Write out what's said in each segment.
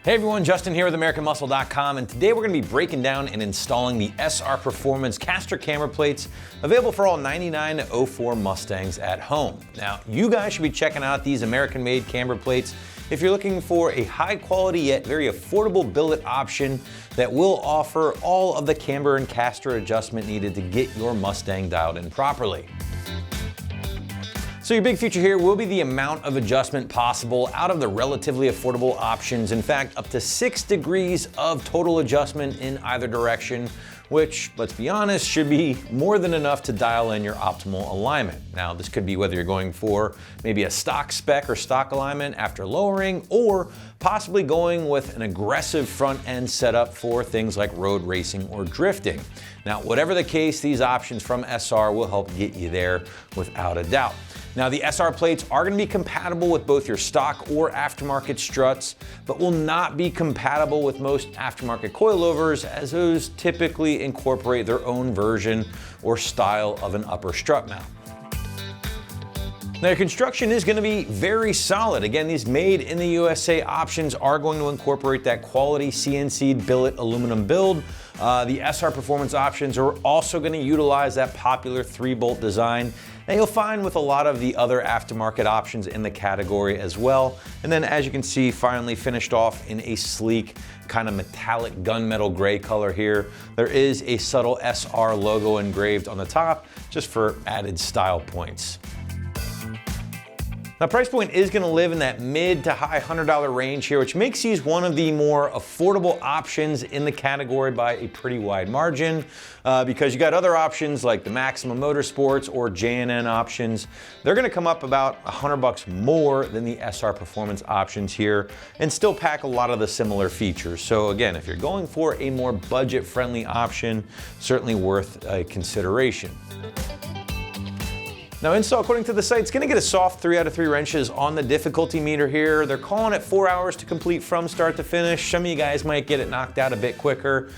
Hey everyone, Justin here with AmericanMuscle.com, and today we're going to be breaking down and installing the SR Performance caster camber plates available for all 99 to 04 Mustangs at home. Now, you guys should be checking out these American-made camber plates if you're looking for a high-quality yet very affordable billet option that will offer all of the camber and caster adjustment needed to get your Mustang dialed in properly. So your big feature here will be the amount of adjustment possible out of the relatively affordable options. In fact, up to 6 degrees of total adjustment in either direction, which, let's be honest, should be more than enough to dial in your optimal alignment. Now, this could be whether you're going for maybe a stock spec or stock alignment after lowering, or possibly going with an aggressive front end setup for things like road racing or drifting. Now, whatever the case, these options from SR will help get you there without a doubt. Now, the SR plates are going to be compatible with both your stock or aftermarket struts, but will not be compatible with most aftermarket coilovers, as those typically incorporate their own version or style of an upper strut mount. Now, your construction is going to be very solid. Again, these made in the USA options are going to incorporate that quality CNC billet aluminum build. The SR Performance options are also going to utilize that popular 3-bolt design that you'll find with a lot of the other aftermarket options in the category as well. And then, as you can see, finally finished off in a sleek kind of metallic gunmetal gray color here. There is a subtle SR logo engraved on the top just for added style points. Now, price point is going to live in that mid to high $100 range here, which makes these one of the more affordable options in the category by a pretty wide margin, because you got other options like the Maximum Motorsports or J&N options. They're going to come up about $100 more than the SR Performance options here and still pack a lot of the similar features. So again, if you're going for a more budget-friendly option, certainly worth a consideration. Now, install, according to the site, it's going to get a soft 3 out of 3 wrenches on the difficulty meter here. They're calling it 4 hours to complete from start to finish. Some of you guys might get it knocked out a bit quicker,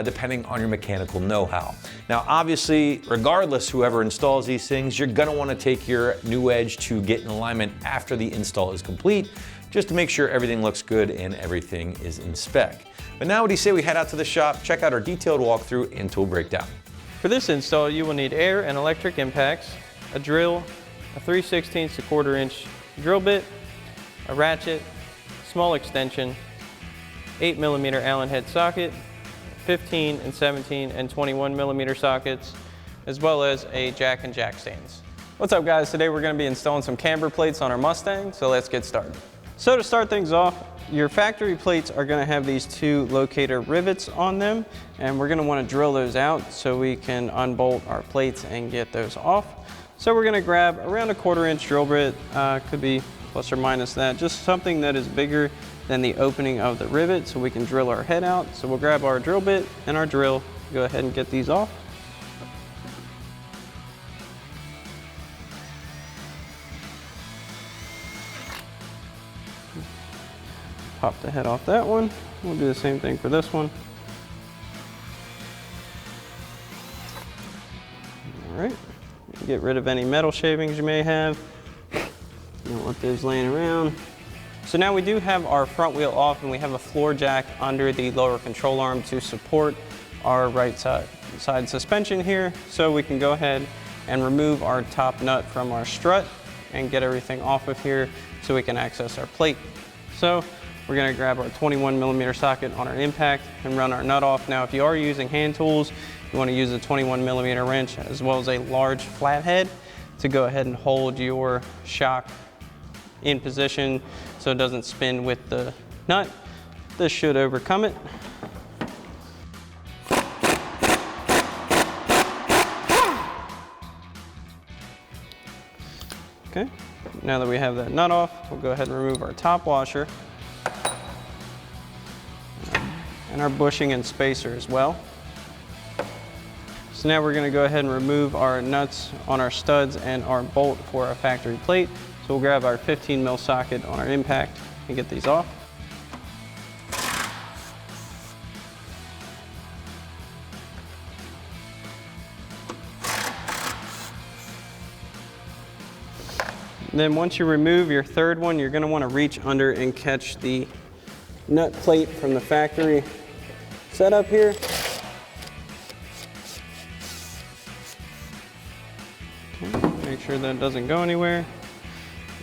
depending on your mechanical know-how. Now, obviously, regardless whoever installs these things, you're going to want to take your new edge to get in alignment after the install is complete, just to make sure everything looks good and everything is in spec. But now, what do you say we head out to the shop, check out our detailed walkthrough and tool breakdown. For this install, you will need air and electric impacts, a drill, a 3/16 to 1/4 inch drill bit, a ratchet, small extension, 8mm Allen head socket, 15 and 17 and 21mm sockets, as well as a jack and jack stands. What's up, guys? Today we're going to be installing some camber plates on our Mustang, so let's get started. So to start things off, your factory plates are going to have these 2 locator rivets on them, and we're going to want to drill those out so we can unbolt our plates and get those off. So we're going to grab around a 1/4 inch drill bit, could be plus or minus that, just something that is bigger than the opening of the rivet so we can drill our head out. So we'll grab our drill bit and our drill, go ahead and get these off. Pop the head off that one. We'll do the same thing for this one. All right. Get rid of any metal shavings you may have. You don't want those laying around. So now we do have our front wheel off, and we have a floor jack under the lower control arm to support our right side suspension here. So we can go ahead and remove our top nut from our strut and get everything off of here so we can access our plate. So we're going to grab our 21mm socket on our impact and run our nut off. Now, if you are using hand tools, you want to use a 21mm wrench as well as a large flathead to go ahead and hold your shock in position so it doesn't spin with the nut. This should overcome it. Okay, now that we have that nut off, we'll go ahead and remove our top washer and our bushing and spacer as well. So now we're going to go ahead and remove our nuts on our studs and our bolt for our factory plate. So we'll grab our 15mm socket on our impact and get these off. Then once you remove your third one, you're going to want to reach under and catch the nut plate from the factory setup here. Okay, make sure that doesn't go anywhere.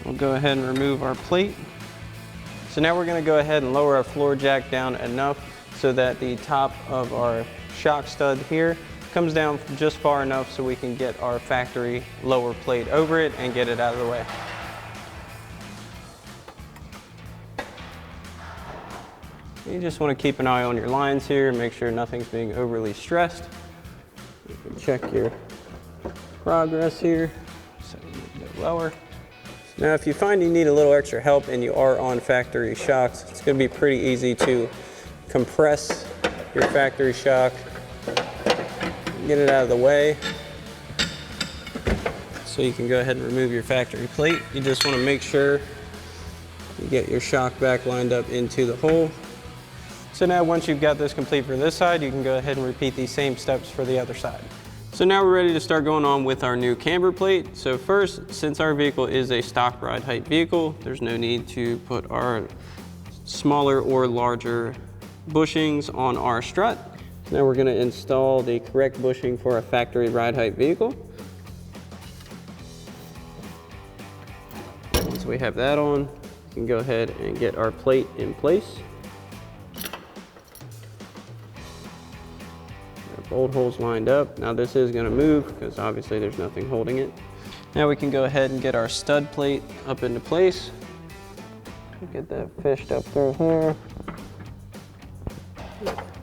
We'll go ahead and remove our plate. So now we're going to go ahead and lower our floor jack down enough so that the top of our shock stud here comes down just far enough so we can get our factory lower plate over it and get it out of the way. You just want to keep an eye on your lines here, make sure nothing's being overly stressed. You can check your progress here, so a bit lower. Now if you find you need a little extra help and you are on factory shocks, it's going to be pretty easy to compress your factory shock, get it out of the way. So you can go ahead and remove your factory plate. You just want to make sure you get your shock back lined up into the hole. So now once you've got this complete for this side, you can go ahead and repeat these same steps for the other side. So now we're ready to start going on with our new camber plate. So first, since our vehicle is a stock ride height vehicle, there's no need to put our smaller or larger bushings on our strut. Now we're going to install the correct bushing for a factory ride height vehicle. Once we have that on, we can go ahead and get our plate in place. Bolt holes lined up. Now this is going to move because obviously there's nothing holding it. Now we can go ahead and get our stud plate up into place. Get that fished up through here.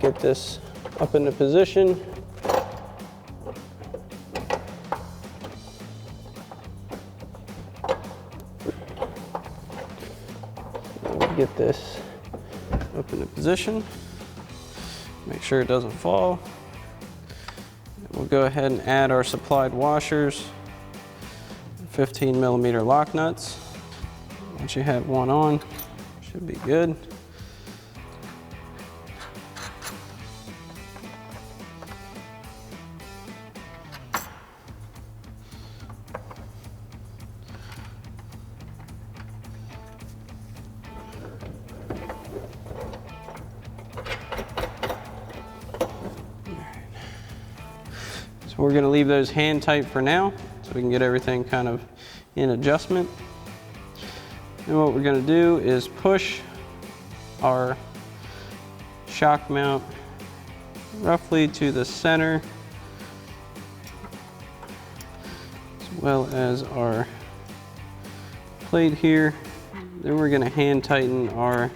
Get this up into position. Get this up into position. Make sure it doesn't fall. We'll go ahead and add our supplied washers, 15mm lock nuts. Once you have one on, should be good. So we're going to leave those hand tight for now so we can get everything kind of in adjustment. And what we're going to do is push our shock mount roughly to the center, as well as our plate here. Then we're going to hand tighten our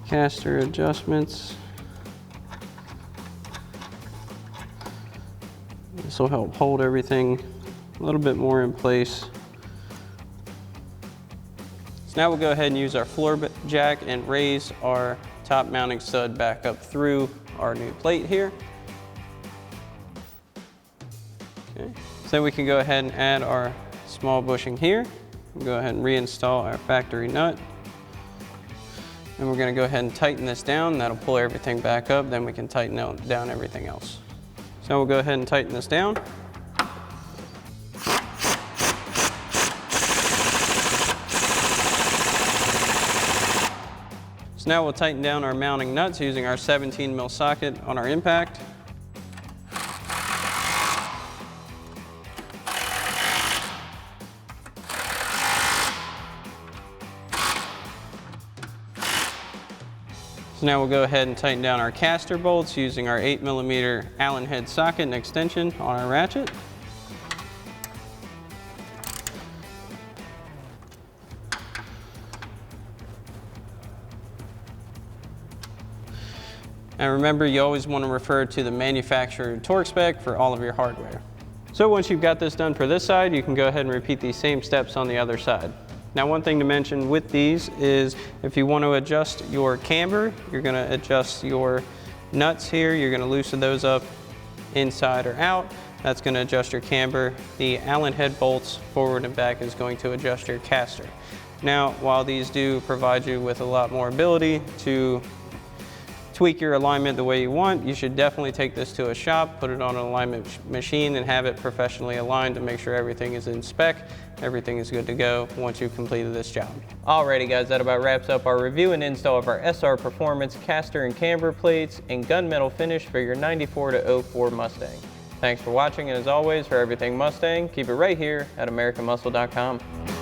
caster adjustments. This will help hold everything a little bit more in place. So now we'll go ahead and use our floor jack and raise our top mounting stud back up through our new plate here. Okay. So then we can go ahead and add our small bushing here. We'll go ahead and reinstall our factory nut. And we're going to go ahead and tighten this down. That'll pull everything back up. Then we can tighten down everything else. So we'll go ahead and tighten this down. So now we'll tighten down our mounting nuts using our 17mm socket on our impact. So now we'll go ahead and tighten down our caster bolts using our 8mm Allen head socket and extension on our ratchet. And remember, you always want to refer to the manufacturer torque spec for all of your hardware. So once you've got this done for this side, you can go ahead and repeat these same steps on the other side. Now, one thing to mention with these is if you want to adjust your camber, you're going to adjust your nuts here. You're going to loosen those up inside or out. That's going to adjust your camber. The Allen head bolts forward and back is going to adjust your caster. Now, while these do provide you with a lot more ability to tweak your alignment the way you want, you should definitely take this to a shop, put it on an alignment machine, and have it professionally aligned to make sure everything is in spec, everything is good to go once you've completed this job. Alrighty guys, that about wraps up our review and install of our SR Performance caster and camber plates and gunmetal finish for your 94 to 04 Mustang. Thanks for watching, and as always, for everything Mustang, keep it right here at AmericanMuscle.com.